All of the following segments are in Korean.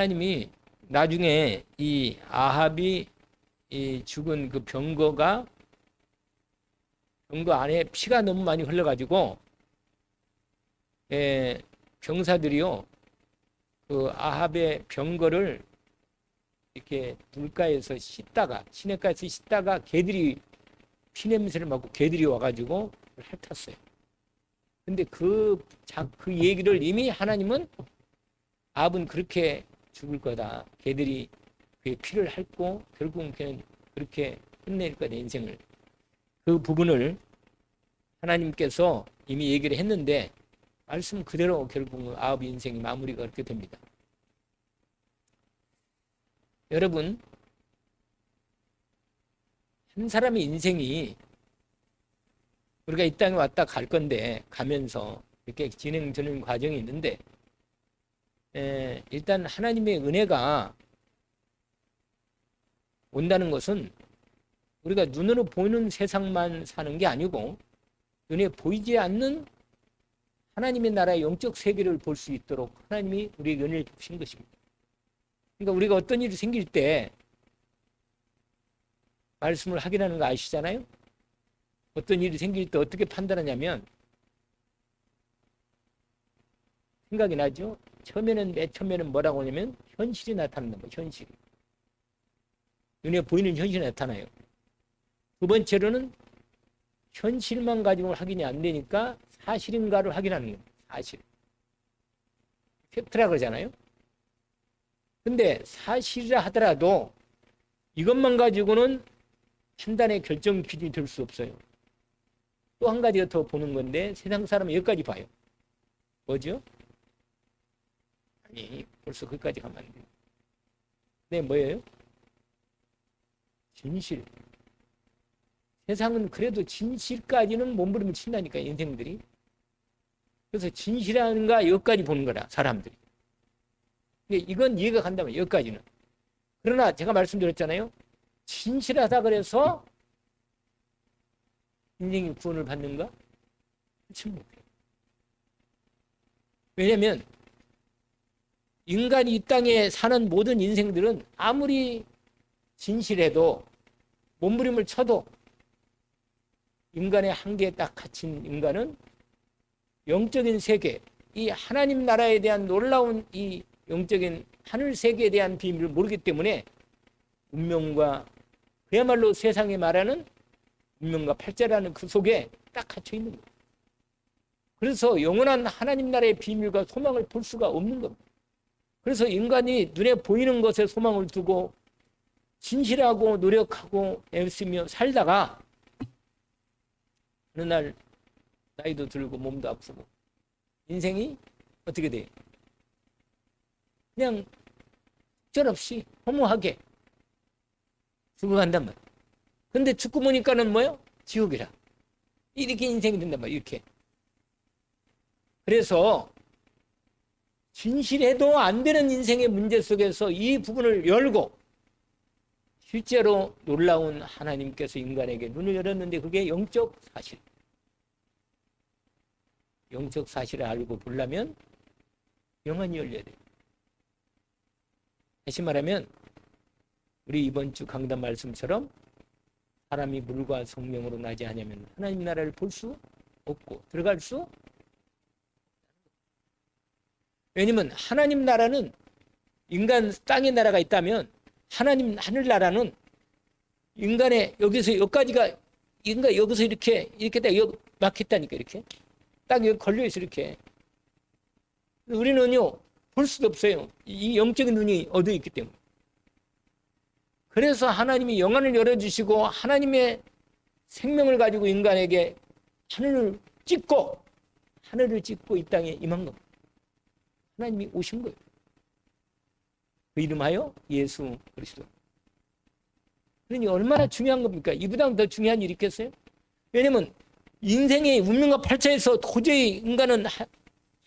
하나님이 나중에 이 아합이 이 죽은 그 병거 안에 피가 너무 많이 흘러가지고 병사들이요 그 아합의 병거를 이렇게 물가에서 시냇가에서 씻다가 개들이 피냄새를 맡고 개들이 와가지고 핥았어요. 근데 그 얘기를 이미 하나님은 아합은 그렇게 죽을 거다. 개들이 그의 피를 핥고 결국은 그냥 그렇게 끝낼 거다 인생을. 그 부분을 하나님께서 이미 얘기를 했는데 말씀 그대로 결국 아합 인생이 마무리가 그렇게 됩니다. 여러분, 한 사람의 인생이 우리가 이 땅에 왔다 갈 건데 가면서 이렇게 진행되는 과정이 있는데 일단 하나님의 은혜가 온다는 것은 우리가 눈으로 보이는 세상만 사는 게 아니고 눈에 보이지 않는 하나님의 나라의 영적 세계를 볼 수 있도록 하나님이 우리에게 은혜를 주신 것입니다. 그러니까 우리가 어떤 일이 생길 때 말씀을 확인하는 거 아시잖아요? 어떤 일이 생길 때 어떻게 판단하냐면 생각이 나죠? 맨 처음에는 뭐라고 하냐면 현실이 나타난다. 현실이. 눈에 보이는 현실이 나타나요. 두 번째로는 현실만 가지고 확인이 안 되니까 사실인가를 확인하는 거예요. 사실. 팩트라 그러잖아요. 근데 사실이라 하더라도 이것만 가지고는 판단의 결정 기준이 될 수 없어요. 또 한 가지가 더 보는 건데 세상 사람은 여기까지 봐요. 뭐죠? 아니 벌써 거기까지 가면 안 돼요. 네, 뭐예요? 진실. 세상은 그래도 진실까지는 몸부림을 친다니까 인생들이. 그래서 진실한가 여기까지 보는 거라 사람들이. 이건 이해가 간다면 여기까지는. 그러나 제가 말씀드렸잖아요. 진실하다 그래서 인생이 구원을 받는가? 그렇지 못해요. 왜냐하면 인간이 이 땅에 사는 모든 인생들은 아무리 진실해도 몸부림을 쳐도 인간의 한계에 딱 갇힌 인간은 영적인 세계, 이 하나님 나라에 대한 놀라운 이 영적인 하늘 세계에 대한 비밀을 모르기 때문에 운명과 그야말로 세상에 말하는 운명과 팔자라는 그 속에 딱 갇혀 있는 거예요. 그래서 영원한 하나님 나라의 비밀과 소망을 볼 수가 없는 겁니다. 그래서 인간이 눈에 보이는 것에 소망을 두고 진실하고 노력하고 애쓰며 살다가 어느 날 나이도 들고 몸도 아프고 인생이 어떻게 돼요? 그냥 적절없이 허무하게 죽어간단 말이에요. 근데 죽고 보니까는 뭐예요? 지옥이라. 이렇게 인생이 된단 말이에요. 이렇게. 그래서 진실해도 안 되는 인생의 문제 속에서 이 부분을 열고 실제로 놀라운 하나님께서 인간에게 눈을 열었는데 그게 영적 사실. 영적 사실을 알고 보려면 영안이 열려야 돼요. 다시 말하면 우리 이번 주 강단 말씀처럼 사람이 물과 성령으로 나지 않으면 하나님 나라를 볼 수 없고 들어갈 수. 왜냐면 하나님 나라는 인간 땅의 나라가 있다면 하나님 하늘 나라는 인간의 여기서 여기까지가 인간 여기서 이렇게 딱 여기 막혔다니까 이렇게 딱 여기 걸려 있어 이렇게. 우리는요 볼 수도 없어요. 이 영적인 눈이 어두워 있기 때문에. 그래서 하나님이 영안을 열어주시고 하나님의 생명을 가지고 인간에게 하늘을 찍고 이 땅에 임한 겁니다. 하나님이 오신 거예요. 그 이름하여 예수 그리스도. 그러니 얼마나 중요한 겁니까? 이보다 더 중요한 일이 있겠어요? 왜냐면 인생의 운명과 팔자에서 도저히 인간은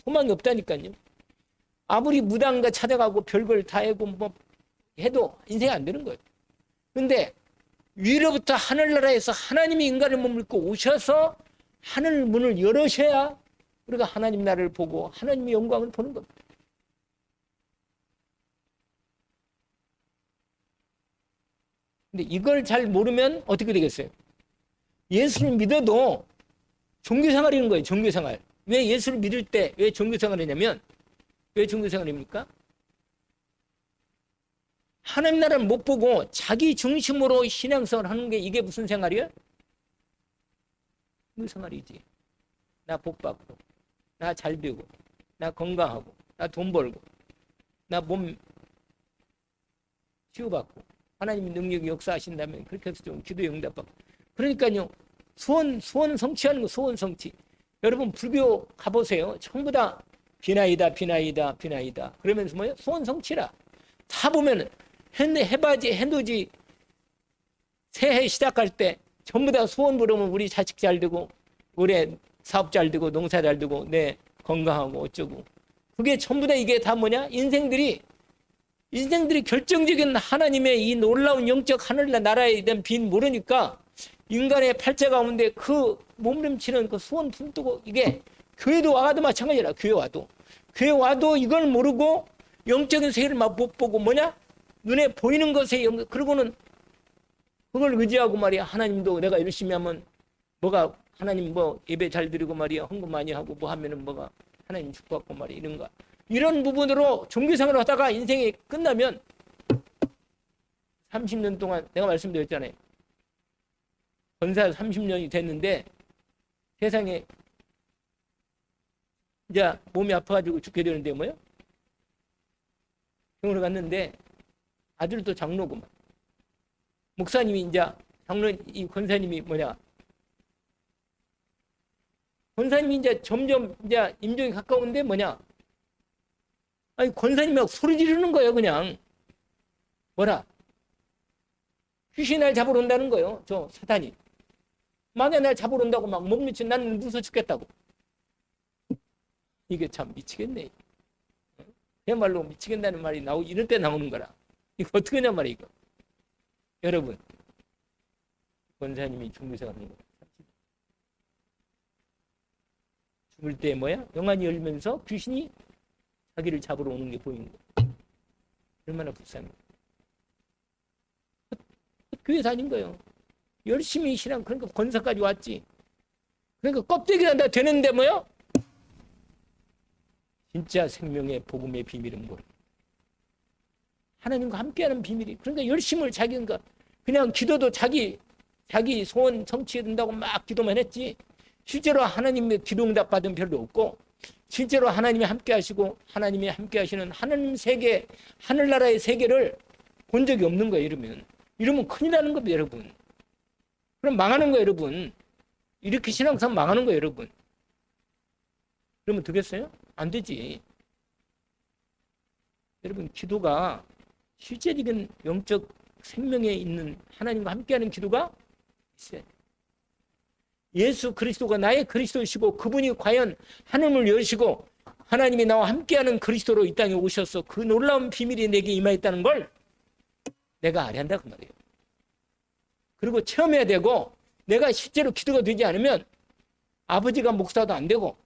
소망이 없다니까요. 아무리 무당가 찾아가고 별걸 다 하고 뭐 해도 인생이 안 되는 거예요. 그런데 위로부터 하늘나라에서 하나님이 인간을 머물고 오셔서 하늘 문을 열으셔야 우리가 하나님 나라를 보고 하나님의 영광을 보는 겁니다. 근데 이걸 잘 모르면 어떻게 되겠어요? 예수를 믿어도 종교생활이는 거예요. 종교생활. 왜 예수를 믿을 때 왜 종교생활이냐면, 왜 종교생활입니까? 하나님 나라를 못 보고 자기 중심으로 신앙생활을 하는 게 이게 무슨 생활이야? 종교생활이지. 나 복 받고, 나 잘 되고, 나 건강하고, 나 돈 벌고, 나 몸 치유받고, 하나님이 능력이 역사하신다면 그렇게 해서 좀 기도에 응답받고. 그러니까요, 소원 성취하는 거, 소원 성취. 여러분 불교 가보세요. 전부 다 비나이다, 비나이다, 비나이다. 그러면서 뭐예요? 소원 성취라. 다 보면은 해바지, 해돋이 새해 시작할 때 전부 다 소원 부르면 우리 자식 잘 되고, 올해 사업 잘 되고, 농사 잘 되고, 내 건강하고 어쩌고. 그게 전부 다 이게 다 뭐냐? 인생들이 결정적인 하나님의 이 놀라운 영적 하늘나라에 대한 빈 모르니까 인간의 팔자 가운데 그 몸부림치는 그 소원 품뜨고, 이게 교회도 와도 마찬가지라. 교회 와도 이걸 모르고 영적인 세계를 막 못 보고 뭐냐? 눈에 보이는 것에 그러고는 그걸 의지하고 말이야. 하나님도 내가 열심히 하면 뭐가 하나님 뭐 예배 잘 드리고 말이야. 헌금 많이 하고 뭐 하면은 뭐가 하나님 축복받고 말이야. 이런 부분으로 종교생활을 하다가 인생이 끝나면 30년 동안 내가 말씀드렸잖아요. 권사 30년이 됐는데 세상에 이제 몸이 아파가지고 죽게 되는데 뭐요? 병원을 갔는데 아들도 장로구만. 목사님이 이제 이 권사님이 뭐냐? 권사님이 이제 점점 이제 임종이 가까운데 뭐냐? 아니 권사님이 막 소리 지르는 거예요. 그냥 뭐라? 귀신이 날 잡으러 온다는 거예요. 저 사탄이. 만약에 날 잡으러 온다고 막 못 미친 나는 무서워 죽겠다고. 이게 참 미치겠네. 그야말로 미치겠다는 말이 이럴 때 나오는 거라. 이거 어떻게 하냐 말이야 이거. 여러분 권사님이 종교생활 하는 거. 죽을 때 뭐야? 영안이 열면서 귀신이 자기를 잡으러 오는 게 보이는 거. 얼마나 불쌍해. 교회 다닌 거예요. 열심히 신앙, 그러니까 권사까지 왔지. 그러니까 껍데기란다 되는데 뭐요? 진짜 생명의 복음의 비밀은 뭐래? 하나님과 함께하는 비밀이. 그러니까 열심을 자기가 그냥 기도도 자기 소원 성취된다고 막 기도만 했지. 실제로 하나님의 기도 응답 받은 별로 없고, 실제로 하나님이 함께 하시고 하나님이 함께 하시는 하나님 세계, 하늘나라의 세계를 본 적이 없는 거예요. 이러면 큰일 나는 겁니다, 여러분. 그럼 망하는 거예요, 여러분. 이렇게 신앙생활 망하는 거예요, 여러분. 그러면 되겠어요? 안 되지. 여러분, 기도가 실제적인 영적 생명에 있는 하나님과 함께하는 기도가 있어요. 예수 그리스도가 나의 그리스도이시고 그분이 과연 하늘을 여시고 하나님이 나와 함께하는 그리스도로 이 땅에 오셔서 그 놀라운 비밀이 내게 임하였다는 걸 내가 알아야 한다 그 말이에요. 그리고 체험해야 되고, 내가 실제로 기도가 되지 않으면 아버지가 목사도 안 되고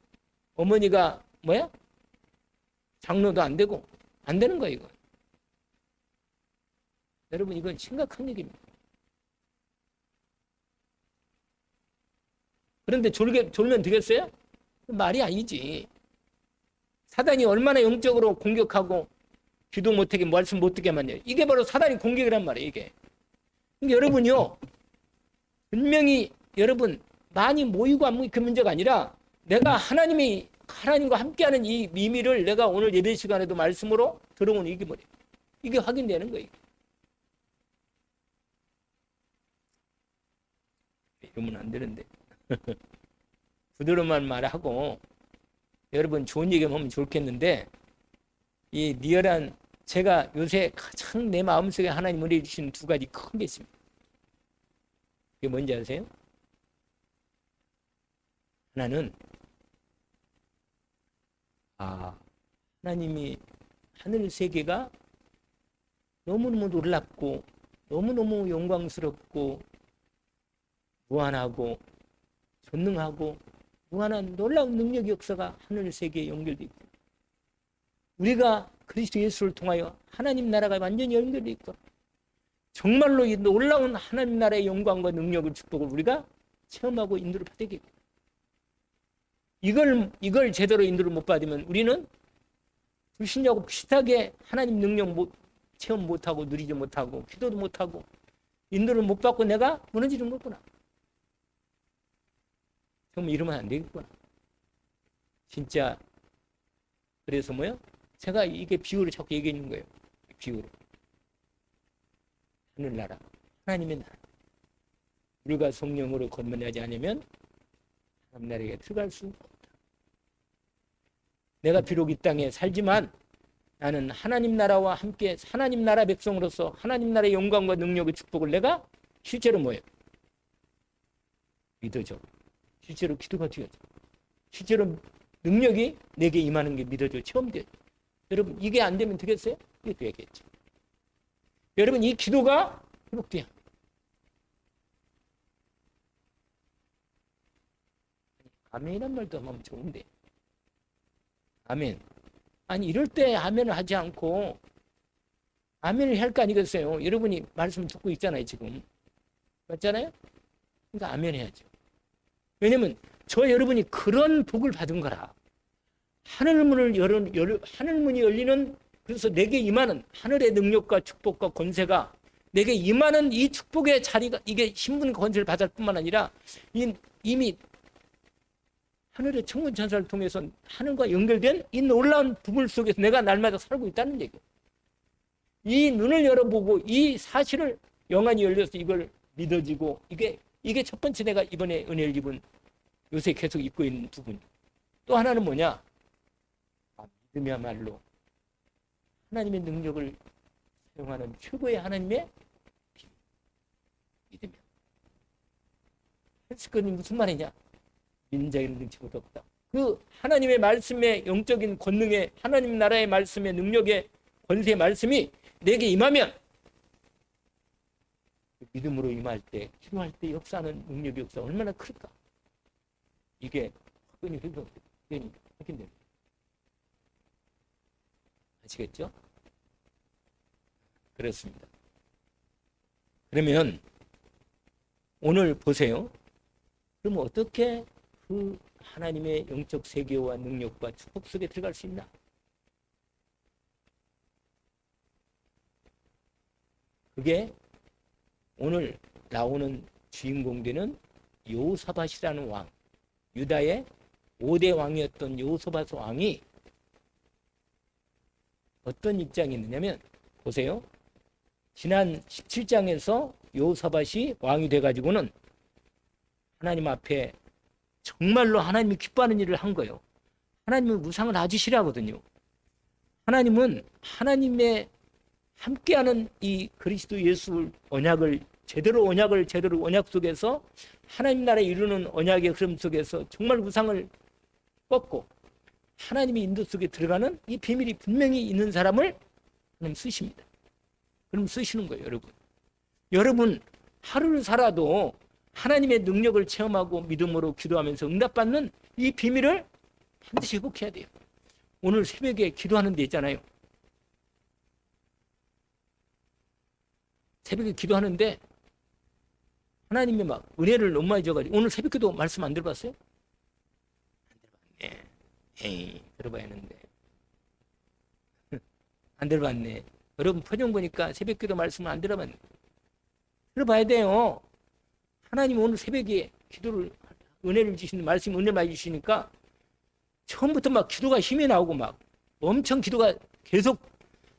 어머니가 뭐야? 장로도 안 되고 안 되는 거예요. 이거. 여러분 이건 심각한 얘기입니다. 그런데 졸면 되겠어요? 말이 아니지. 사단이 얼마나 영적으로 공격하고 기도 못하게 말씀 못하게 만들어요. 이게 바로 사단이 공격이란 말이에요. 이게. 근데 여러분요, 분명히 여러분 많이 모이고 안 모이고 그 문제가 아니라 내가 하나님과 함께하는 이 비밀을 내가 오늘 예배 시간에도 말씀으로 들어오는 이게 뭐예요? 이게 확인되는 거예요. 이러면 안 되는데. 부드러운 말하고 여러분 좋은 얘기만 하면 좋겠는데, 이 리얼한 제가 요새 가장 내 마음속에 하나님 은혜 주신 두 가지 큰 게 있습니다. 이게 뭔지 아세요? 하나는 하나님이 하늘 세계가 너무너무 놀랍고 너무너무 영광스럽고 무한하고 전능하고 무한한 놀라운 능력 역사가 하늘 세계에 연결되어 있고, 우리가 그리스도 예수를 통하여 하나님 나라가 완전히 연결되어 있고, 정말로 이 놀라운 하나님 나라의 영광과 능력을 축복을 우리가 체험하고 인도를 받게. 이걸 제대로 인도를 못 받으면 우리는 불신자하고 비슷하게 하나님 능력 체험 못하고 누리지 못하고 기도도 못하고 인도를 못 받고 내가 무너지는 거구나. 정말 이러면 안 되겠구나. 진짜 그래서 뭐요? 제가 이게 비유를 자꾸 얘기해 주는 거예요. 비유로. 하늘나라, 하나님의 나라. 우리가 성령으로 건면하지 않으면 하나님 나라에 들어갈 수 없다. 내가 비록 이 땅에 살지만 나는 하나님 나라와 함께 하나님 나라 백성으로서 하나님 나라의 영광과 능력의 축복을 내가 실제로 뭐예요? 믿어져. 실제로 기도가 되어져. 실제로 능력이 내게 임하는 게 믿어져. 체험돼요. 여러분 이게 안 되면 되겠어요? 이게 되겠죠. 여러분 이 기도가 회복돼야. 아멘이란 말도 하면 좋은데. 아멘. 아니 이럴 때 아멘을 하지 않고 아멘을 해야 할 거 아니겠어요? 여러분이 말씀 듣고 있잖아요 지금. 맞잖아요? 그러니까 아멘 해야죠. 왜냐면 저 여러분이 그런 복을 받은 거라. 하늘문이 열리는 그래서 내게 임하는 하늘의 능력과 축복과 권세가 내게 임하는 이 축복의 자리가 이게 신분 권세를 받을 뿐만 아니라 이미 하늘의 천군 천사를 통해서 하늘과 연결된 이 놀라운 부분 속에서 내가 날마다 살고 있다는 얘기예요. 이 눈을 열어보고 이 사실을 영안이 열려서 이걸 믿어지고 이게 첫 번째 내가 이번에 은혜를 입은 요새 계속 입고 있는 부분. 또 하나는 뭐냐? 믿음이야말로 하나님의 능력을 사용하는 최고의 하나님의 믿음이야. 헬스건이 무슨 말이냐? 민자에는 능치보다 없다. 그 하나님의 말씀의 영적인 권능의 하나님 나라의 말씀의 능력의 권세의 말씀이 내게 임하면 믿음으로 임할 때 기도할 때 역사하는 능력의 역사 얼마나 클까? 이게 확연히 확인됩니다. 아시겠죠? 그렇습니다. 그러면 오늘 보세요. 그럼 어떻게 그 하나님의 영적 세계와 능력과 축복 속에 들어갈 수 있나? 그게 오늘 나오는 주인공 되는 여호사밧이라는 왕, 유다의 5대 왕이었던 여호사밧 왕이 어떤 입장이 있느냐면 보세요. 지난 17장에서 여호사밧이 왕이 돼가지고는 하나님 앞에 정말로 하나님이 기뻐하는 일을 한 거예요. 하나님은 우상을 아주 싫어하거든요. 하나님은 하나님의 함께하는 이 그리스도 예수 언약을 제대로 언약 속에서 하나님 나라에 이루는 언약의 흐름 속에서 정말 우상을 꺾고 하나님의 인도 속에 들어가는 이 비밀이 분명히 있는 사람을 하나님 쓰십니다. 그럼 쓰시는 거예요, 여러분. 여러분 하루를 살아도 하나님의 능력을 체험하고 믿음으로 기도하면서 응답받는 이 비밀을 반드시 회복해야 돼요. 오늘 새벽에 기도하는 데 있잖아요. 새벽에 기도하는데 하나님이 막 은혜를 너무 많이 줘가지고 오늘 새벽기도 말씀 안 들어봤어요? 안 들어봤네. 에이, 들어봐야 하는데. 안 들어봤네. 여러분 표정 보니까 새벽기도 말씀을 안 들어봤네. 들어봐야 돼요. 하나님 오늘 새벽에 기도를 은혜를 주시는 말씀 은혜 많이 주시니까 처음부터 막 기도가 힘이 나오고 막 엄청 기도가 계속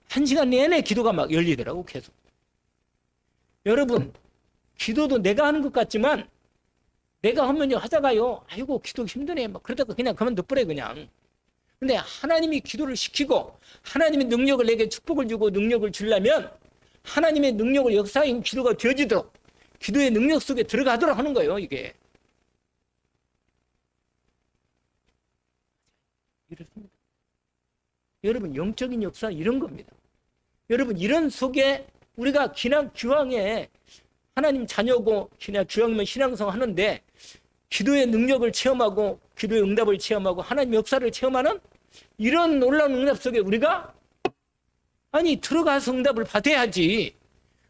1시간 내내 기도가 막 열리더라고 계속. 여러분 기도도 내가 하는 것 같지만 내가 하면 하다가요 아이고 기도 힘드네 막 그러다가 그냥 그만둬버려 그냥. 근데 하나님이 기도를 시키고 하나님의 능력을 내게 축복을 주고 능력을 주려면 하나님의 능력을 역사인 기도가 되어지도록 기도의 능력 속에 들어가도록 하는 거예요 이게. 이렇습니다. 여러분 영적인 역사 이런 겁니다. 여러분 이런 속에 우리가 기나 규황에 하나님 자녀고 기나 규황이면 신앙성 하는데 기도의 능력을 체험하고 기도의 응답을 체험하고 하나님 역사를 체험하는 이런 놀라운 응답 속에 우리가 아니 들어가서 응답을 받아야지.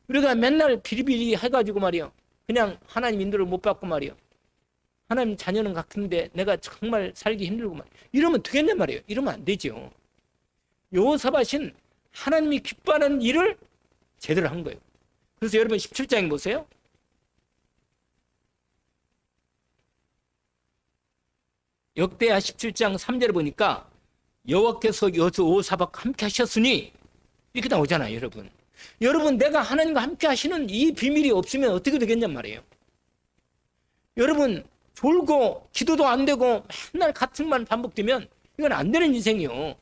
우리가 맨날 비리비리 해가지고 말이요. 그냥 하나님 인도를 못 받고 말이요. 하나님 자녀는 같은데 내가 정말 살기 힘들고 말이요. 이러면 되겠냔 말이에요. 이러면 안 되죠. 여호사밧은 하나님이 기뻐하는 일을 제대로 한 거예요. 그래서 여러분 17장에 보세요. 역대하 17장 3절에 보니까 여호와께서 여호사밧과 함께 하셨으니 이렇게 나오잖아요. 여러분 내가 하나님과 함께 하시는 이 비밀이 없으면 어떻게 되겠냔 말이에요. 여러분 졸고 기도도 안 되고 맨날 같은 말 반복되면 이건 안 되는 인생이요.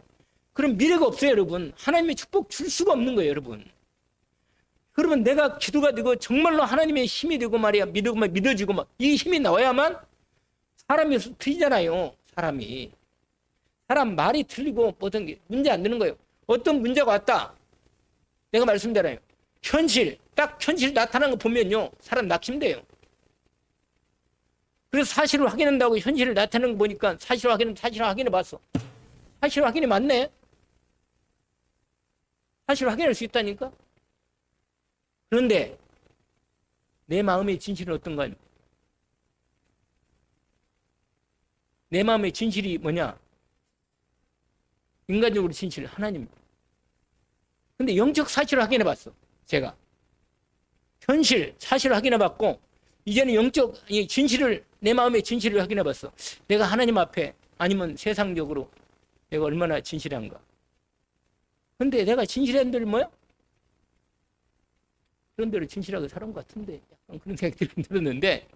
그럼 미래가 없어요. 여러분 하나님의 축복 줄 수가 없는 거예요. 여러분 내가 기도가 되고 정말로 하나님의 힘이 되고 말이야 믿어지고 막 이 힘이 나와야만 사람이 틀리잖아요. 사람 말이 틀리고 모든 게 문제 안 되는 거예요. 어떤 문제가 왔다. 내가 말씀드려요. 딱 현실 나타나는 거 보면요. 사람 낙심돼요. 그래서 사실을 확인한다고 현실을 나타내는 거 보니까 사실을 확인해 봤어. 사실 확인이 맞네. 사실을 확인할 수 있다니까. 그런데 내 마음의 진실은 어떤가요? 내 마음의 진실이 뭐냐? 인간적으로 진실 하나님. 근데 영적 사실을 확인해 봤어. 제가 현실 사실을 확인해 봤고 이제는 영적 진실을 내 마음의 진실을 확인해 봤어. 내가 하나님 앞에 아니면 세상적으로 내가 얼마나 진실한가. 근데 내가 진실한 데를 뭐야? 그런 대로 진실하게 살은 것 같은데 약간 그런 생각이 들었는데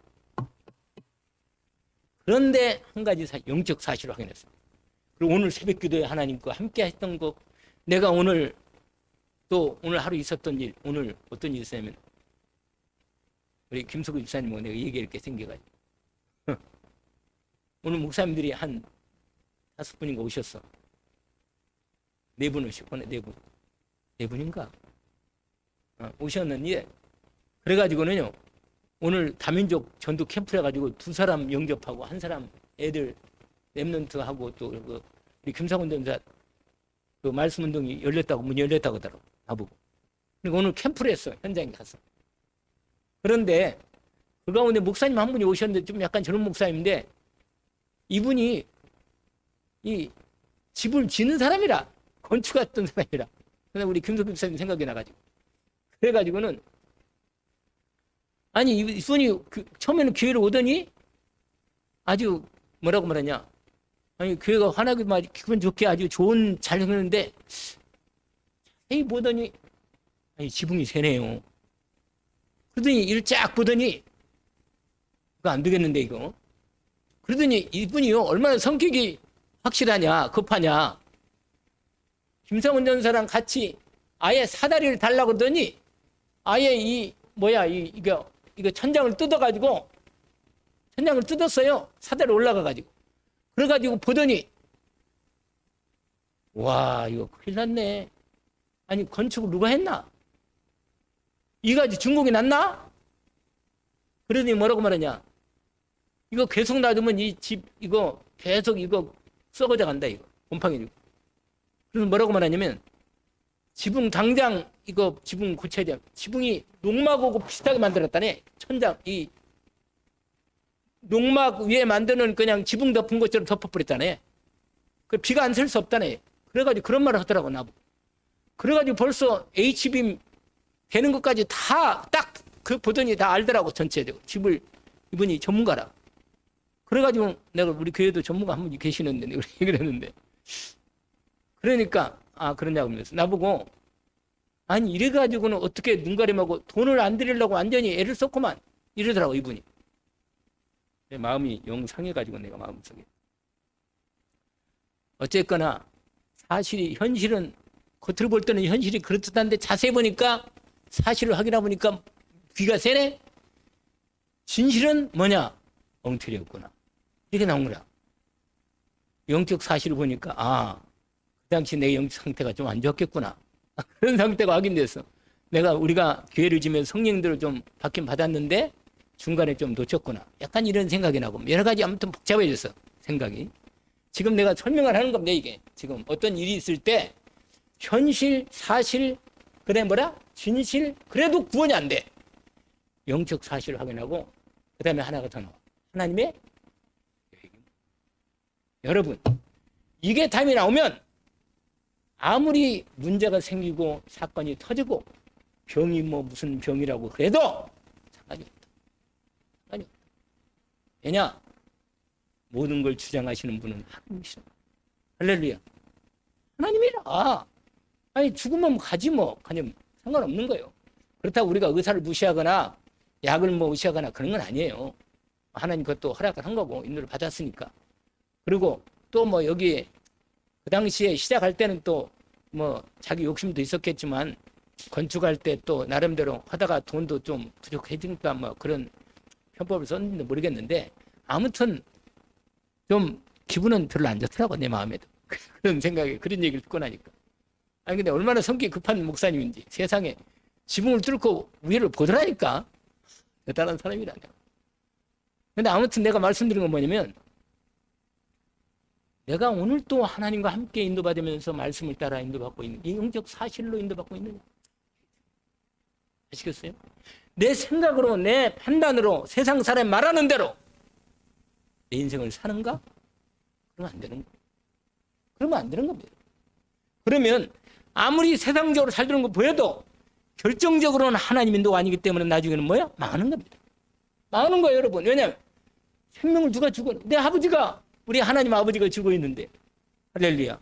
그런데 한 가지 영적 사실을 확인했어. 그리고 오늘 새벽 기도에 하나님과 함께 했던 거 내가 오늘 하루 있었던 일 오늘 어떤 일이 있었냐면 우리 김석우 집사님하고 내가 얘기할 게 생겨가지고 오늘 목사님들이 한 5분인가 오셨어. 4분 오셨고 4분인가 오셨는데 그래가지고는요 오늘 다민족 전도 캠프를 해가지고 2사람 영접하고 1사람 애들 랩런트하고 또 우리 김상훈 전사 그 말씀 운동이 문이 열렸다고 하더라고 나보고. 그리고 오늘 캠프를 했어. 현장에 가서. 그런데 그 가운데 목사님 한 분이 오셨는데 좀 약간 젊은 목사님인데 이분이 이 집을 짓는 사람이라 건축했던 사람이라. 그래서 우리 김석규 목사님 생각이 나가지고 그래가지고는 아니 이분이 처음에는 교회를 오더니 아주 뭐라고 말하냐 아니 교회가 환하게 기분 좋게 아주 좋은 잘 했는데 자세히 보더니 아니 지붕이 새네요. 그러더니 이를 쫙 보더니 그거 안 되겠는데 이거. 그러더니 이분이요 얼마나 성격이 확실하냐 급하냐. 김상훈 전사랑 같이 아예 사다리를 달라고 그러더니 아예 이거 천장을 뜯어가지고 천장을 뜯었어요. 사다리 올라가가지고. 그래가지고 보더니 와 이거 큰일 났네. 아니 건축을 누가 했나? 이가지 중국이 났나? 그러더니 뭐라고 말하냐? 이거 계속 놔두면 이 집 이거 계속 이거 썩어져 간다 이거 곰팡이지고. 그래서 뭐라고 말하냐면 지붕 당장 이거 지붕 고쳐야 돼. 지붕이 농막하고 비슷하게 만들었다네. 천장 이 농막 위에 만드는 그냥 지붕 덮은 것처럼 덮어버렸다네. 그 비가 안 셀 수 없다네. 그래가지고 그런 말을 하더라고 나보고. 그래가지고 벌써 H빔 되는 것까지 다 딱 그 보더니 다 알더라고 전체적으로. 집을 이분이 전문가라. 그래가지고 내가 우리 교회도 전문가 한 분이 계시는데 내가 얘기를 했는데 그러니까 그러냐고 그러면서 나보고 아니 이래가지고는 어떻게 눈가림하고 돈을 안 드리려고 완전히 애를 썼구만 이러더라고 이분이. 내 마음이 영 상해가지고 내가 마음속에 어쨌거나 사실이 현실은 겉으로 볼 때는 현실이 그렇듯한데 자세히 보니까 사실을 확인해 보니까 귀가 새네. 진실은 뭐냐? 엉터리였구나. 이렇게 나온 거야. 영적 사실을 보니까 그 당시 내 영적 상태가 좀 안 좋았겠구나. 그런 상태가 확인됐어. 우리가 기회를 주면 성령들을 좀 받긴 받았는데 중간에 좀 놓쳤구나. 약간 이런 생각이 나고 여러 가지 아무튼 복잡해졌어. 생각이. 지금 내가 설명을 하는 겁니다. 이게 지금 어떤 일이 있을 때 현실, 사실, 그다음에 뭐라? 진실. 그래도 구원이 안 돼. 영적 사실을 확인하고 그다음에 하나가 더 나와. 하나님의 계획. 여러분, 이게 답이 나오면 아무리 문제가 생기고 사건이 터지고 병이 뭐 무슨 병이라고 그래도 상관이 없다. 상관이 없다. 왜냐? 모든 걸 주장하시는 분은 하나님이시다. 할렐루야. 하나님이라. 아니 죽으면 가지 뭐. 그냥 상관없는 거예요. 그렇다고 우리가 의사를 무시하거나 약을 뭐 무시하거나 그런 건 아니에요. 하나님 그것도 허락을 한 거고 인도를 받았으니까. 그리고 또 뭐 여기 그 당시에 시작할 때는 또 뭐 자기 욕심도 있었겠지만 건축할 때 또 나름대로 하다가 돈도 좀 부족해지니까 뭐 그런 편법을 썼는지 모르겠는데 아무튼 좀 기분은 별로 안 좋더라고 내 마음에도. 그런 생각에 그런 얘기를 듣고 나니까. 아니 근데 얼마나 성격이 급한 목사님인지 세상에 지붕을 뚫고 위를 보더라니까. 대단한 사람이라냐. 근데 아무튼 내가 말씀드린 건 뭐냐면 내가 오늘 또 하나님과 함께 인도받으면서 말씀을 따라 인도받고 있는 이 영적 사실로 인도받고 있느냐. 아시겠어요? 내 생각으로 내 판단으로 세상 사람 말하는 대로 내 인생을 사는가? 그러면 안 되는 거예요. 그러면 안 되는 겁니다. 그러면 아무리 세상적으로 살던 거 보여도 결정적으로는 하나님 인도가 아니기 때문에 나중에는 뭐야? 망하는 겁니다. 망하는 거예요, 여러분. 왜냐하면 생명을 누가 주고 내 아버지가 우리 하나님 아버지가 주고 있는데 할렐루야.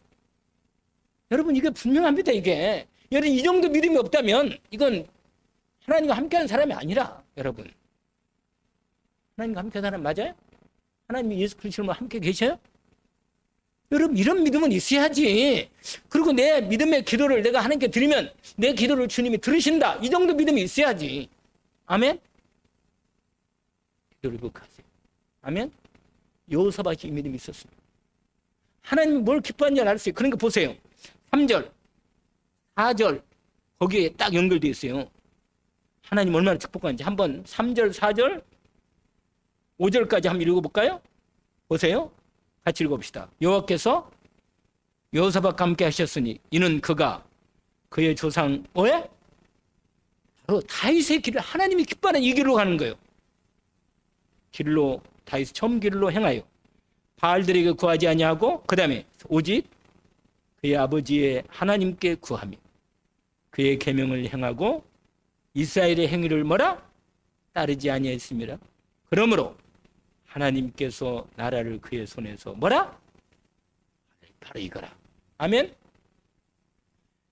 여러분 이게 분명합니다. 이게 여러분 이 정도 믿음이 없다면 이건 하나님과 함께하는 사람이 아니라 여러분 하나님과 함께하는 사람 맞아요? 하나님이 예수 그리스도와 함께 계셔요? 여러분 이런 믿음은 있어야지. 그리고 내 믿음의 기도를 내가 하나님께 드리면 내 기도를 주님이 들으신다. 이 정도 믿음이 있어야지. 아멘? 기도를 극하세요. 아멘? 여호사밧이 이 믿음이 있었습니다. 하나님이 뭘 기뻐하는지 알았어요. 그러니까 보세요. 3절, 4절 거기에 딱 연결되어 있어요. 하나님 얼마나 축복하는지 한번 3절, 4절, 5절까지 한번 읽어볼까요? 보세요. 같이 읽어봅시다. 여호와께서 여호사밧과 함께 하셨으니 이는 그가 그의 조상 왜? 바로 다윗의 길을 하나님이 기뻐하는 이 길로 가는 거예요. 길로 다윗 처음 길로 행하여 바알들에게 구하지 아니하고 그 다음에 오직 그의 아버지의 하나님께 구하며 그의 계명을 행하고 이스라엘의 행위를 뭐라? 따르지 아니했습니다. 그러므로 하나님께서 나라를 그의 손에서 뭐라? 바로 이거라. 아멘?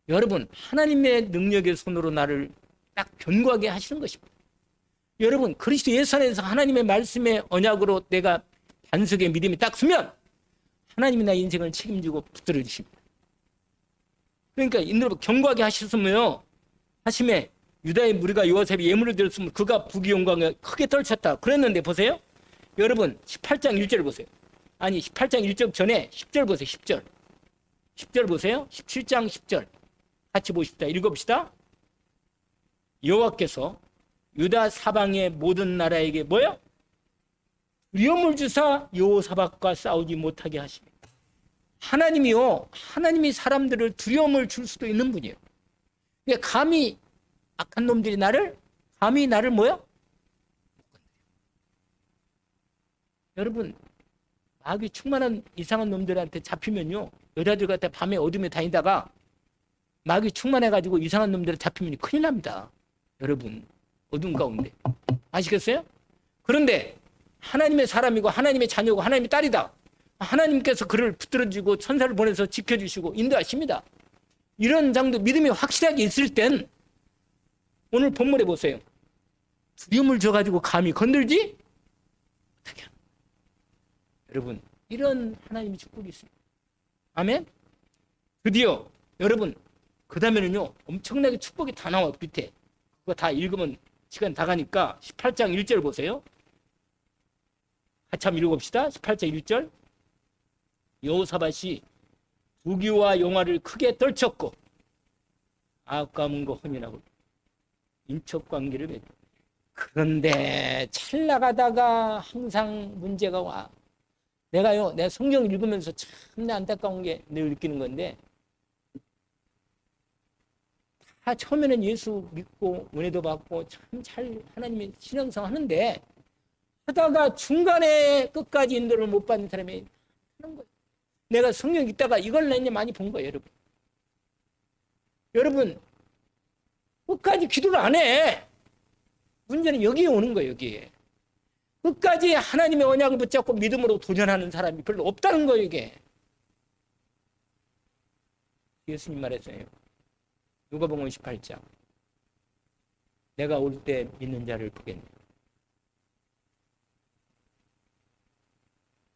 여러분 하나님의 능력의 손으로 나를 딱 견고하게 하시는 것입니다. 여러분 그리스도 예수 안에서 하나님의 말씀의 언약으로 내가 반석의 믿음이 딱 서면 하나님이 나의 인생을 책임지고 붙들어 주십니다. 그러니까 인도로 견고하게 하셨으면요. 하심에 유다의 무리가 요셉이 예물을 드렸으면 그가 부귀 영광에 크게 떨쳤다. 그랬는데 보세요. 여러분 18장 1절 보세요. 아니 18장 1절 전에 10절 보세요. 10절. 10절 보세요. 17장 10절. 같이 보십시다. 읽어봅시다. 여호와께서 유다 사방의 모든 나라에게 뭐요? 두려움을 주사 여호사밧과 싸우지 못하게 하십니다. 하나님이요. 하나님이 사람들을 두려움을 줄 수도 있는 분이에요. 그러니까 감히 악한 놈들이 감히 나를 뭐요? 여러분 마귀 충만한 이상한 놈들한테 잡히면요. 여자들 같아 밤에 어둠에 다니다가 마귀 충만해가지고 이상한 놈들한테 잡히면 큰일 납니다. 여러분 어둠 가운데 아시겠어요? 그런데 하나님의 사람이고 하나님의 자녀고 하나님의 딸이다. 하나님께서 그를 붙들어주고 천사를 보내서 지켜주시고 인도하십니다. 이런 정도 믿음이 확실하게 있을 땐 오늘 본문에 보세요. 두려움을 줘가지고 감히 건들지 못하게 하는 거예요. 여러분 이런 하나님의 축복이 있습니다. 아멘? 드디어 여러분 그 다음에는요 엄청나게 축복이 다 나와 밑에 그거 다 읽으면 시간 다 가니까 18장 1절 보세요. 같이 한번 읽어봅시다. 18장 1절. 여호사밧이 부귀와 영화를 크게 떨쳤고 아까문과 혼인하고 인척관계를 맺고 그런데 잘 나가다가 항상 문제가 와. 내가요 내 성경 읽으면서 참 안타까운 게 늘 느끼는 건데 다 처음에는 예수 믿고 은혜도 받고 참 잘 하나님의 신앙생활 하는데 하다가 중간에 끝까지 인도를 못 받는 사람이 하는 거예요. 내가 성경 읽다가 이걸 내내 많이 본 거예요, 여러분. 여러분, 끝까지 기도를 안 해. 문제는 여기에 오는 거예요, 여기에. 끝까지 하나님의 언약을 붙잡고 믿음으로 도전하는 사람이 별로 없다는 거예요, 이게. 예수님 말했어요. 누가복음 18장. 내가 올 때 믿는 자를 보겠네.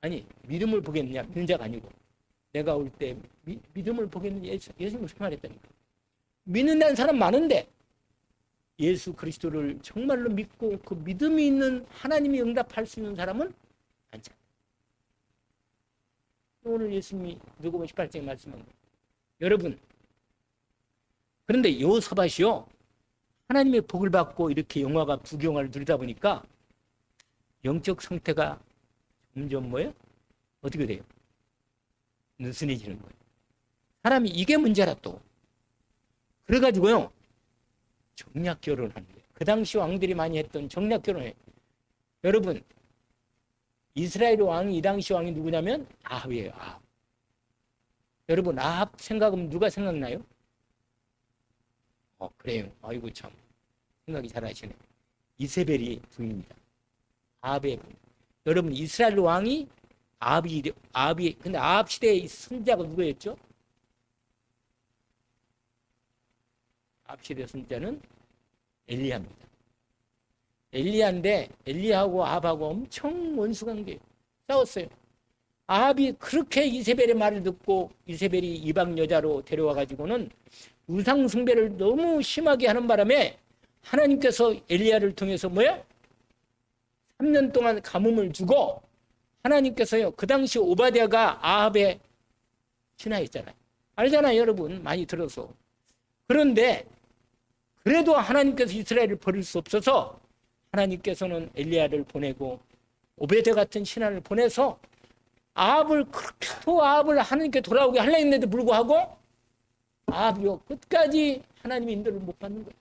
아니, 믿음을 보겠느냐? 믿는 자가 아니고. 내가 올 때 믿음을 보겠느냐? 예수님 그렇게 말했다니까. 믿는다는 사람 많은데 예수 그리스도를 정말로 믿고 그 믿음이 있는 하나님이 응답할 수 있는 사람은 많잖아요. 오늘 예수님이 누가복음 18장에 말씀한 거예요. 여러분, 그런데 여호사밧이요, 하나님의 복을 받고 이렇게 영화가 부경화를 누리다 보니까 영적 상태가 점점 뭐예요? 어떻게 돼요? 느슨해지는 거예요. 사람이 이게 문제라 또. 그래가지고요, 정략 결혼하는 거예요. 그 당시 왕들이 많이 했던 정략 결혼이에요. 여러분, 이스라엘 왕이 이 당시 왕이 누구냐면 아합이에요. 아합. 여러분, 아합 생각하면 누가 생각나요? 그래요. 아이고 참 생각이 잘하시네. 이세벨이 부인입니다. 아합의 부인. 여러분, 이스라엘 왕이 아합이 근데 아합 시대의 선지자가 누구였죠? 아합 시대 선지자는 엘리야입니다. 엘리야인데 엘리야하고 아합하고 엄청 원수 관계예요. 싸웠어요. 아합이 그렇게 이세벨의 말을 듣고 이세벨이 이방 여자로 데려와 가지고는 우상 숭배를 너무 심하게 하는 바람에 하나님께서 엘리야를 통해서 뭐야? 3년 동안 가뭄을 주고 하나님께서요, 그 당시 오바댜가 아합의 신하였잖아요. 알잖아요, 여러분. 많이 들어서. 그런데 그래도 하나님께서 이스라엘을 버릴 수 없어서 하나님께서는 엘리야를 보내고 오베데 같은 신하를 보내서 아합을 그렇게 또 아합을 하나님께 돌아오게 하려 했는데도 불구하고 아합이요, 끝까지 하나님의 인도를 못 받는 거예요.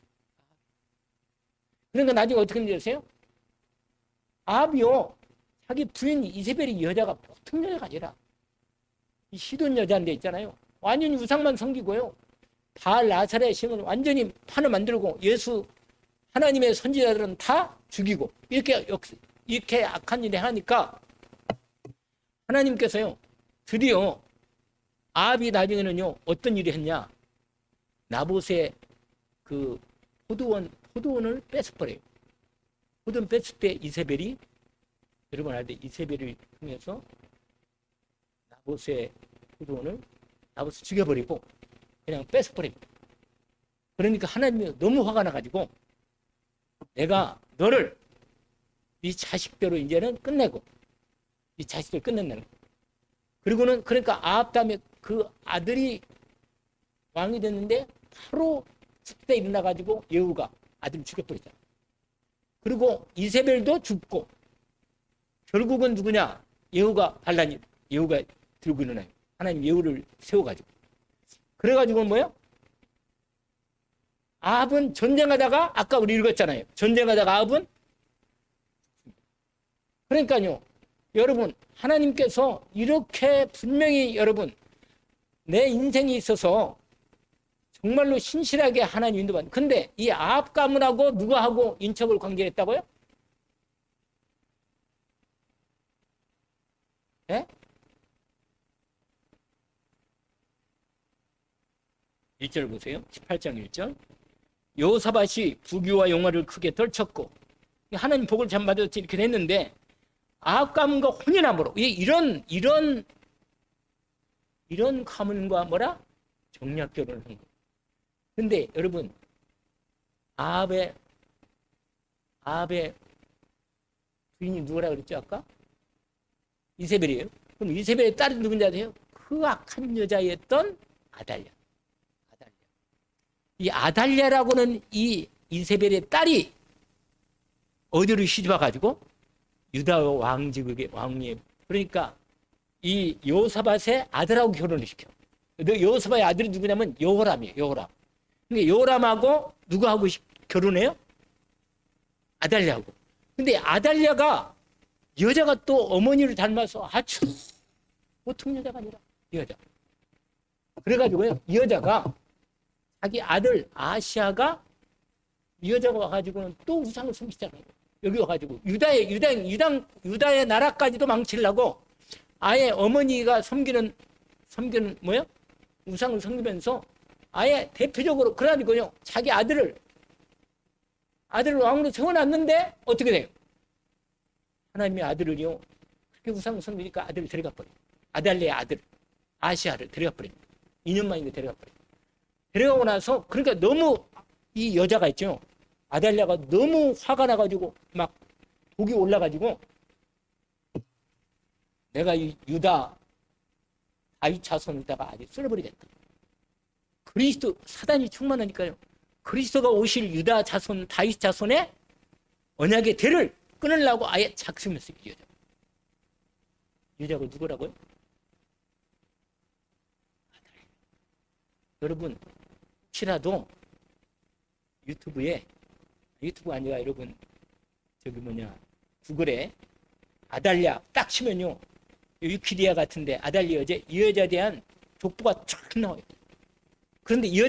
그러니까 나중에 어떻게 되는지 아세요? 아합이요, 자기 부인 이세벨이 여자가 보통 여자가 아니라 이 시돈 여자인데 있잖아요. 완전히 우상만 섬기고요. 바알 아사랴의 신을 완전히 판을 만들고 예수 하나님의 선지자들은 다 죽이고 이렇게 악한 일을 하니까 하나님께서요, 드디어 아합이 나중에는요, 어떤 일을 했냐? 나봇의 그 포도원을 뺏어버려요. 포도원 뺏을 때 이세벨이, 여러분 알 때 이세벨을 통해서 나봇의 포도원을 나봇을 죽여버리고 그냥 뺏어버립니다. 그러니까 하나님이 너무 화가 나가지고 내가 너를 네 자식대로 이제는 끝내고 네 자식들 끝낸다는 거예요. 그리고는 그러니까 아합 다음에 그 아들이 왕이 됐는데 바로 그때 일어나가지고 예후가 아들을 죽여버리잖아요. 그리고 이세벨도 죽고 결국은 누구냐? 예후가 들고 일어나요. 하나님 예후를 세워가지고. 그래가지고 뭐예요? 아합은 전쟁하다가 아까 우리 읽었잖아요. 전쟁하다가 아합은 그러니까요. 여러분, 하나님께서 이렇게 분명히 여러분 내 인생에 있어서 정말로 신실하게 하나님 인도받는. 근데 이 아합 가문하고 누구하고 인척을 관계했다고요? 예? 1절 보세요. 18장 1절. 여호사밧이 부귀와 영화를 크게 떨쳤고 하나님 복을 참 받았지 이렇게 됐는데 아합 가문과 혼인함으로 이런 가문과 뭐라? 정략 결혼을 한 거예요. 근데 여러분 아합의 부인이 누구라 그랬죠 아까? 이세벨이에요. 그럼 이세벨의 딸이 누군지 아세요? 그 악한 여자였던 아달랴. 이 아달랴라고는 이 이세벨의 딸이 어디로 시집와가지고 유다 왕직의 왕위에, 그러니까 이 여호사밧의 아들하고 결혼을 시켜. 여호사밧의 아들이 누구냐면 여호람이에요. 여호람. 근데 요람하고 누구하고 결혼해요? 아달랴하고. 근데 아달랴가 여자가 또 어머니를 닮아서 아주 보통 여자가 아니라 이 여자. 그래가지고요, 이 여자가 자기 아들 아시아가 이 여자가 와가지고는 또 우상을 섬기잖아요. 여기 와가지고 유다의 나라까지도 망치려고 아예 어머니가 섬기는 뭐요? 우상을 섬기면서 아예 대표적으로 그래가지고요, 자기 아들을 왕으로 세워놨는데 어떻게 돼요? 하나님의 아들을요, 그렇게 우상을 섬기니까 아들을 데려가 버려요. 아달랴의 아들 아시아를 데려가 버립니다. 2년 만에 데려가 버려요. 데려가고 나서 그러니까 너무 이 여자가 있죠, 아달랴가 너무 화가 나가지고 막 독이 올라가지고 내가 이 유다 다윗 자손에다가 아주 쓸어버리겠다. 그리스도 사단이 충만하니까요, 그리스도가 오실 유다 자손 다윗 자손의 언약의 대를 끊으려고 아예 작심했어요. 이 여자. 이 여자가 누구라고요? 여러분 혹시라도 유튜브가 아니라 여러분 구글에 아달랴 딱 치면요, 위키디아 같은데 아달랴 여자, 이 여자에 대한 족보가 쫙 나와요. 그런데 이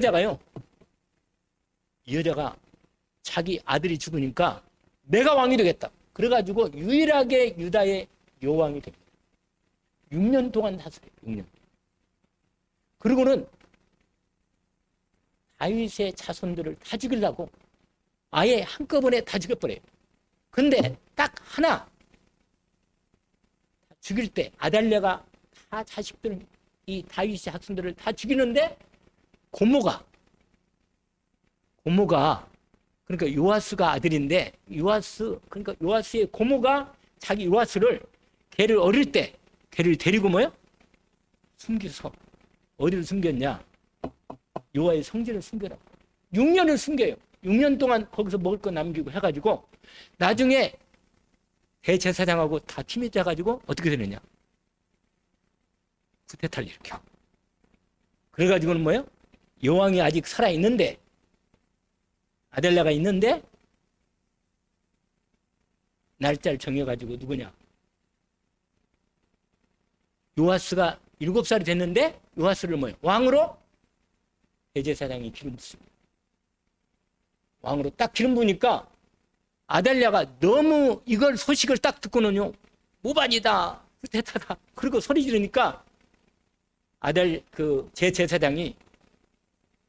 여자가 자기 아들이 죽으니까 내가 왕이 되겠다. 그래가지고 유일하게 유다의 여왕이 됩니다. 6년 동안 다스려요. 6년. 그리고는 다윗의 자손들을 다 죽이려고 아예 한꺼번에 다 죽여버려요. 근데 딱 하나 죽일 때 아달랴가 다 자식들, 이 다윗의 자손들을 다 죽이는데 고모가 그러니까 요아스가 아들인데 그러니까 요아스의 고모가 자기 요아스를 걔를 어릴 때 걔를 데리고 뭐요? 숨겨서 어디를 숨겼냐? 요아의 성전을 숨겨라고. 6년을 숨겨요. 6년 동안 거기서 먹을 거 남기고 해가지고 나중에 대제사장하고 다 팀이 짜가지고 어떻게 되느냐? 쿠데타를 일으켜. 그래가지고는 뭐예요? 여왕이 아직 살아있는데, 아델라가 있는데 날짜를 정해가지고 누구냐? 요아스가 7살이 됐는데 요아스를 뭐예요? 왕으로 대제사장이 기름 붓습니다. 왕으로 딱 기름 부으니까 아달랴가 너무 이걸 소식을 딱 듣고는요, 모반이다, 쿠데타다, 그리고 소리 지르니까 제사장이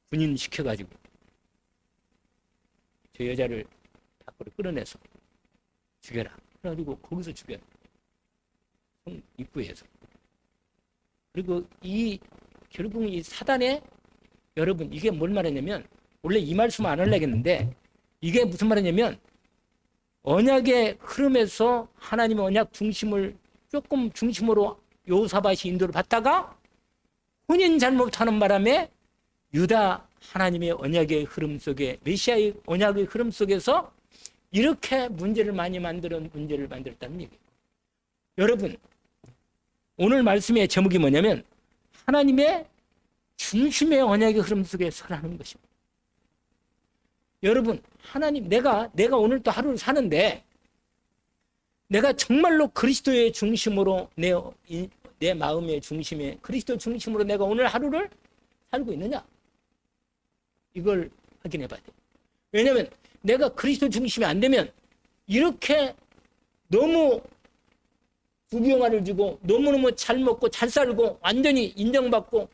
군인 시켜가지고 저 여자를 밖으로 끌어내서 죽여라. 그래가지고 거기서 죽여라. 성 입구에서. 그리고 결국 이 사단의, 여러분 이게 뭘 말하냐면, 원래 이 말씀 안 하려겠는데 이게 무슨 말이냐면, 언약의 흐름에서 하나님의 언약 중심을 조금 중심으로 여호사밧이 인도를 받다가 혼인 잘못하는 바람에 유다 하나님의 언약의 흐름 속에, 메시아의 언약의 흐름 속에서 이렇게 문제를 만들었다는 얘기예요. 여러분 오늘 말씀의 제목이 뭐냐면, 하나님의 중심의 언약의 흐름 속에 서라는 것입니다. 여러분 하나님, 내가 오늘 또 하루를 사는데 내가 정말로 그리스도의 중심으로 내 마음의 중심에 그리스도 중심으로 내가 오늘 하루를 살고 있느냐, 이걸 확인해 봐야 돼요. 왜냐하면 내가 그리스도 중심이 안 되면 이렇게 너무 부귀영화를 주고 너무너무 잘 먹고 잘 살고 완전히 인정받고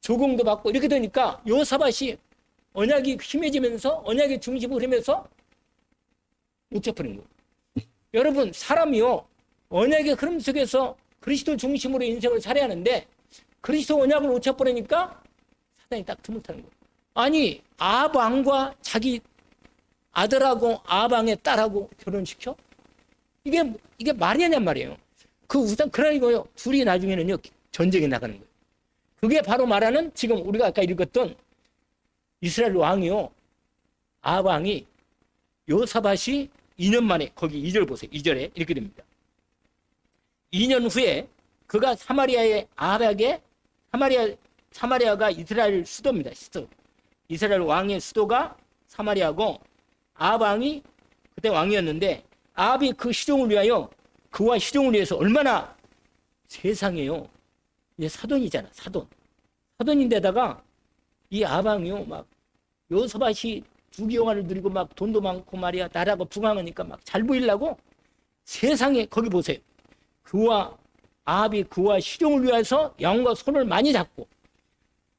조공도 받고 이렇게 되니까 여호사밧이 언약이 힘해지면서 언약의 중심으로 흐르면서 놓쳐버린 거예요. 여러분 사람이요, 언약의 흐름 속에서 그리스도 중심으로 인생을 살아야 하는데 그리스도 언약을 놓쳐버리니까 사단이 딱 틈을 타는 거예요. 아니 아합 왕과 자기 아들하고 아합 왕의 딸하고 결혼시켜? 이게 말이 아니란 말이에요. 그러니까요, 둘이 나중에는요 전쟁에 나가는 거예요. 그게 바로 말하는, 지금 우리가 아까 읽었던 이스라엘 왕이요, 아합 왕이 여호사밧이 2년 만에, 거기 2절 보세요. 2절에 이렇게 됩니다. 2년 후에 그가 사마리아의 아합에게, 사마리아가 이스라엘 수도입니다. 수도. 이스라엘 왕의 수도가 사마리아고 아합 왕이 그때 왕이었는데 아합이 그 시종을 위하여 그와 시종을 위해서 얼마나 세상에요. 이제 사돈이잖아, 사돈인데다가 이 아합 왕이요 막 여호사밧이 주기영화를 누리고 막 돈도 많고 말이야 나라가 부강하니까 막 잘 보이려고 세상에 거기 보세요. 아합이 그와 시종을 위해서 양과 손을 많이 잡고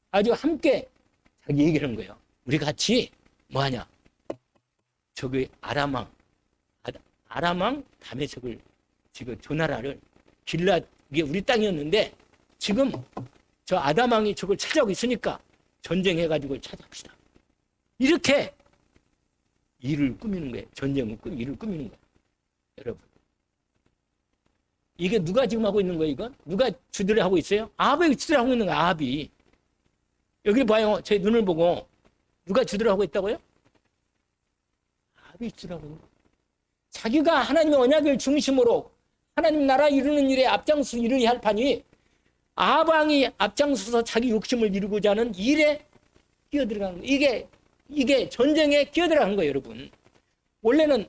아주 함께 자기 얘기를 한 거예요. 우리 같이 뭐하냐? 저기 아람왕 다메섹을 지금 저 나라를 길랏 이게 우리 땅이었는데 지금 저 아담왕이 저걸 차지하고 있으니까 전쟁해가지고 찾아갑시다. 이렇게 일을 꾸미는 거예요. 일을 꾸미는 거예요. 여러분. 이게 누가 지금 하고 있는 거예요, 이건? 누가 주도를 하고 있어요? 아합이 주도를 하고 있는 거예요, 아합이. 여기 봐요. 제 눈을 보고 누가 주도를 하고 있다고요? 아합이 주도를 하고 있는 거예요. 자기가 하나님의 언약을 중심으로 하나님 나라 이루는 일에 앞장서 이루어야 할 판이 아합 왕이 앞장서서 자기 욕심을 이루고자 하는 일에 끼어들어가는 거예요. 이게 전쟁에 끼어들어가는 거예요, 여러분. 원래는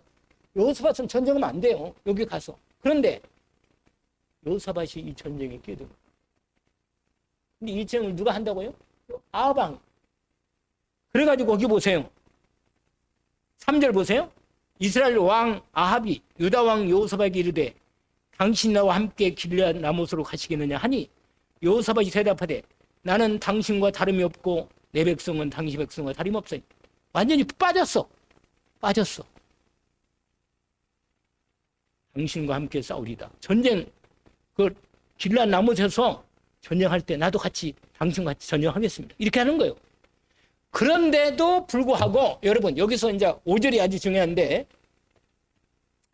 여호사밧은 전쟁하면 안 돼요. 여기 가서. 그런데 여호사밧이 이 전쟁에 끼어들어. 근데 이 전쟁을 누가 한다고요? 아합 왕. 그래가지고 거기 보세요. 3절 보세요. 이스라엘 왕 아합이 유다 왕 여호사밧에게 이르되 당신 나와 함께 길앗 라못으로 가시겠느냐 하니 여호사밧이 대답하되 나는 당신과 다름이 없고 내 백성은 당신 백성과 다름이 없으니 완전히 빠졌어. 당신과 함께 싸우리다. 전쟁 그 길앗 라못에서 전쟁할 때 나도 같이 당신과 같이 전쟁하겠습니다. 이렇게 하는 거예요. 그런데도 불구하고 여러분 여기서 이제 5절이 아주 중요한데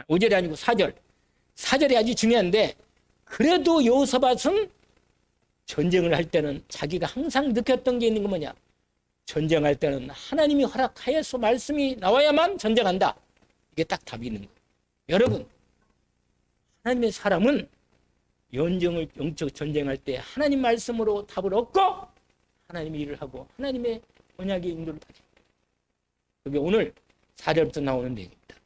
5절이 아니고 4절이 아주 중요한데 그래도 여호사밧은 전쟁을 할 때는 자기가 항상 느꼈던 게 있는 거 뭐냐? 전쟁할 때는 하나님이 허락하여서 말씀이 나와야만 전쟁한다. 이게 딱 답이 있는 거예요. 여러분 하나님의 사람은 영적 전쟁할 때 하나님 말씀으로 답을 얻고 하나님의 일을 하고 하나님의 언약의 인도를 받습니다. 그게 오늘 4절부터 나오는 내용입니다.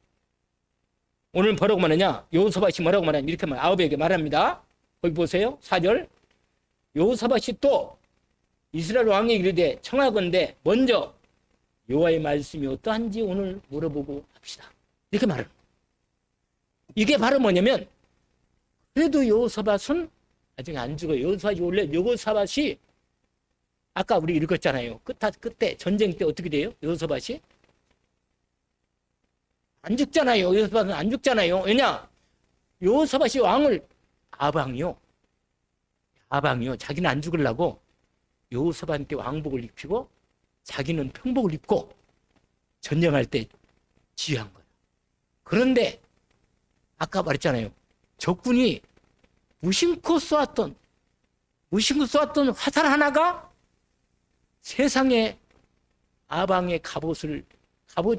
오늘 뭐라고 말하냐? 여호사밧이 뭐라고 말하냐? 이렇게 아합에게 말합니다. 거기 보세요. 4절. 여호사밧이 또 이스라엘 왕에게 이르되 청하건대 먼저 여호와의 말씀이 어떠한지 오늘 물어보고 합시다. 이렇게 말해요. 이게 바로 뭐냐면 그래도 여호사밧은 나중에 안 죽어요. 여호사밧이 아까 우리 읽었잖아요. 그때 전쟁 때 어떻게 돼요? 여호사밧이 안 죽잖아요. 여호사밧은 안 죽잖아요. 왜냐? 여호사밧이 왕을 아방이요. 자기는 안 죽으려고 여호사밧한테 왕복을 입히고 자기는 평복을 입고 전쟁할 때 지휘한 거예요. 그런데 아까 말했잖아요. 적군이 무심코 쏘았던 화살 하나가 세상에 아방의 갑옷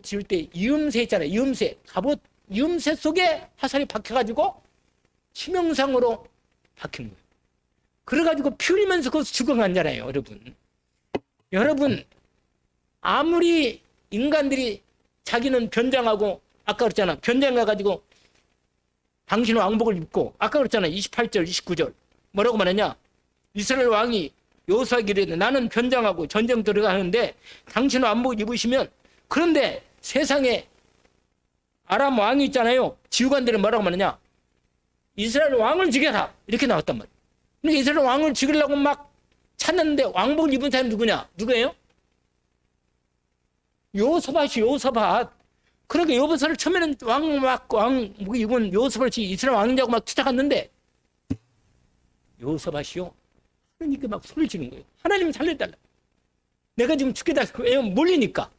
지을 때 이음새 있잖아요. 이음새 속에 화살이 박혀가지고 치명상으로 박힌 거예요. 그래가지고 피 흘리면서 거기서 죽어간잖아요, 여러분. 아무리 인간들이 자기는 변장하고 아까 그랬잖아. 변장해가지고 당신은 왕복을 입고 아까 그랬잖아. 28절, 29절 뭐라고 말하냐? 이스라엘 왕이 여호사밧에게 이르되 나는 변장하고 전쟁 들어가는데 당신은 왕복 입으시면 그런데 세상에 아람 왕이 있잖아요. 지휘관들은 뭐라고 말하냐? 이스라엘 왕을 죽여라 이렇게 나왔단 말이에요. 근데 이스라엘 왕을 죽이려고 막 찾는데 왕복을 입은 사람이 누구예요? 여호사밧. 그러니까 여호사밧을 처음에는 왕복 입은 여호사밧이 이스라엘 왕이냐고 막 투닥했는데 여호사밧이요. 하나님께 막 소리를 지는 거예요. 하나님 살려달라. 내가 지금 죽겠다. 왜냐면 몰리니까.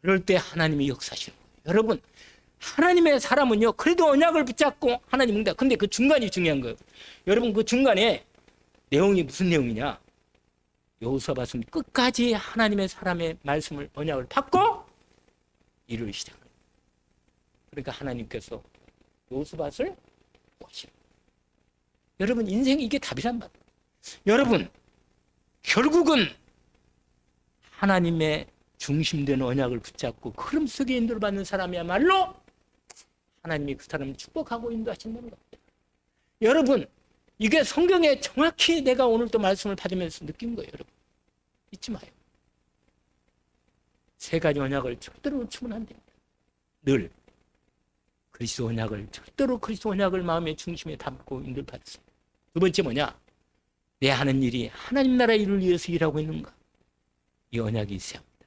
그럴 때 하나님이 역사하시는 거예요. 여러분 하나님의 사람은요. 그래도 언약을 붙잡고 하나님 응답. 근데 그 중간이 중요한 거예요. 여러분 그 중간에 내용이 무슨 내용이냐? 여호사밧은 끝까지 하나님의 사람의 말씀을 언약을 받고 일을 시작해요. 그러니까 하나님께서 여호사밧을 구하시는 거예요. 여러분 인생이 이게 답이란 말이에요. 여러분 결국은 하나님의 중심된 언약을 붙잡고 그 흐름 속에 인도를 받는 사람이야말로 하나님이 그 사람을 축복하고 인도하신다는 겁니다. 여러분, 이게 성경에 정확히 내가 오늘 또 말씀을 받으면서 느낀 거예요. 여러분, 잊지 마요. 세 가지 언약을 절대로 놓치면 안 됩니다. 늘 그리스도 언약을, 절대로 그리스도 언약을 마음의 중심에 담고 인도를 받으세요. 두 번째 뭐냐? 내 하는 일이 하나님 나라의 일을 위해서 일하고 있는가? 이 언약이 있어야 합니다.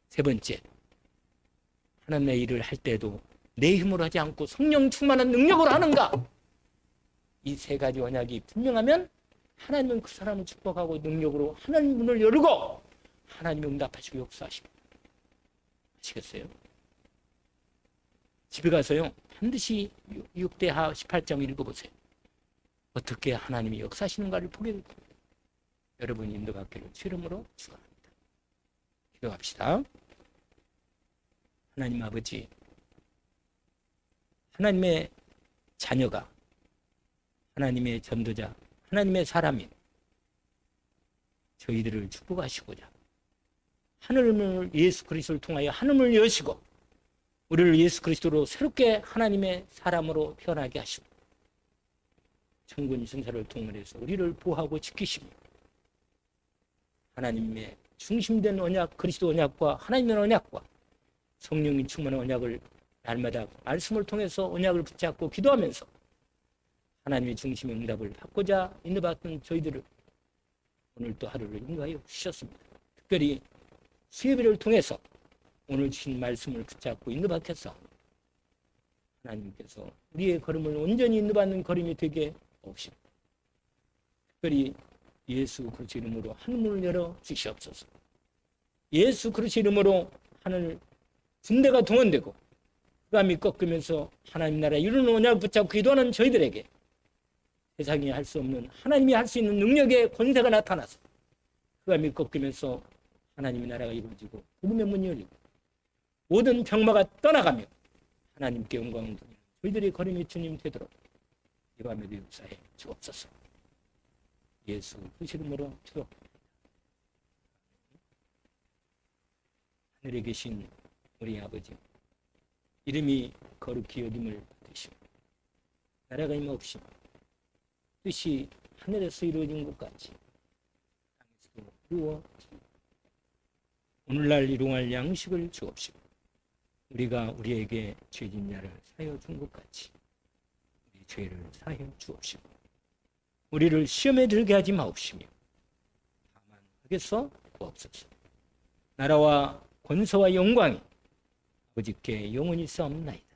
세 번째, 하나님의 일을 할 때도 내 힘으로 하지 않고 성령 충만한 능력으로 하는가? 이 세 가지 언약이 분명하면 하나님은 그 사람을 축복하고 능력으로 하나님 문을 열고 하나님이 응답하시고 역사하십니다. 아시겠어요? 집에 가서요, 반드시 6대하 18장 읽어보세요. 어떻게 하나님이 역사하시는가를 보게 될 겁니다. 여러분이 인도받기를 주 이름으로 축원합니다. 기도합시다. 하나님 아버지, 하나님의 자녀가 하나님의 전도자, 하나님의 사람인 저희들을 축복하시고자 하늘문을 예수 그리스도를 통하여 하늘문을 여시고 우리를 예수 그리스도로 새롭게 하나님의 사람으로 변하게 하시고 천군 천사를 통해서 우리를 보호하고 지키시며 하나님의 중심된 언약, 그리스도 언약과 하나님의 언약과 성령이 충만한 언약을 날마다 말씀을 통해서 언약을 붙잡고 기도하면서 하나님의 중심의 응답을 받고자 인도받던 저희들을 오늘 또 하루를 인도하여 주셨습니다. 특별히 수요일을 통해서 오늘 주신 말씀을 붙잡고 인도받겠사 하나님께서 우리의 걸음을 온전히 인도받는 걸음이 되게 없습니다. 특별히 예수 그리스도 이름으로 하늘문을 열어 주시옵소서. 예수 그리스도 이름으로 하늘 군대가 동원되고 흑암이 꺾으면서 하나님 나라 이루는 언약을 붙잡고 기도하는 저희들에게 세상이 할 수 없는 하나님이 할 수 있는 능력의 권세가 나타나서 흑암이 꺾이면서 하나님의 나라가 이루어지고 복음의 문이 열리고 모든 병마가 떠나가며 하나님께 영광을 돌리는 저희들의 걸음이 주님 되도록 이 밤에도 역사해 주옵소서. 예수 그리스도 이름으로 기도합니다. 하늘에 계신 우리 아버지, 이름이 거룩히 여김을 받으시고 나라가 임하옵시며 뜻이 하늘에서 이루어진 것 같이 땅에서도 이루어집니다. 오늘날 일용할 양식을 주옵시고 우리가 우리에게 죄진 자를 사하여 준 것 같이 우리 죄를 사하여 주옵시고 우리를 시험에 들게 하지 마옵시며 다만 흑에서 구하옵소서. 나라와 권세와 영광이 아버지께 영원히 싸움나이다.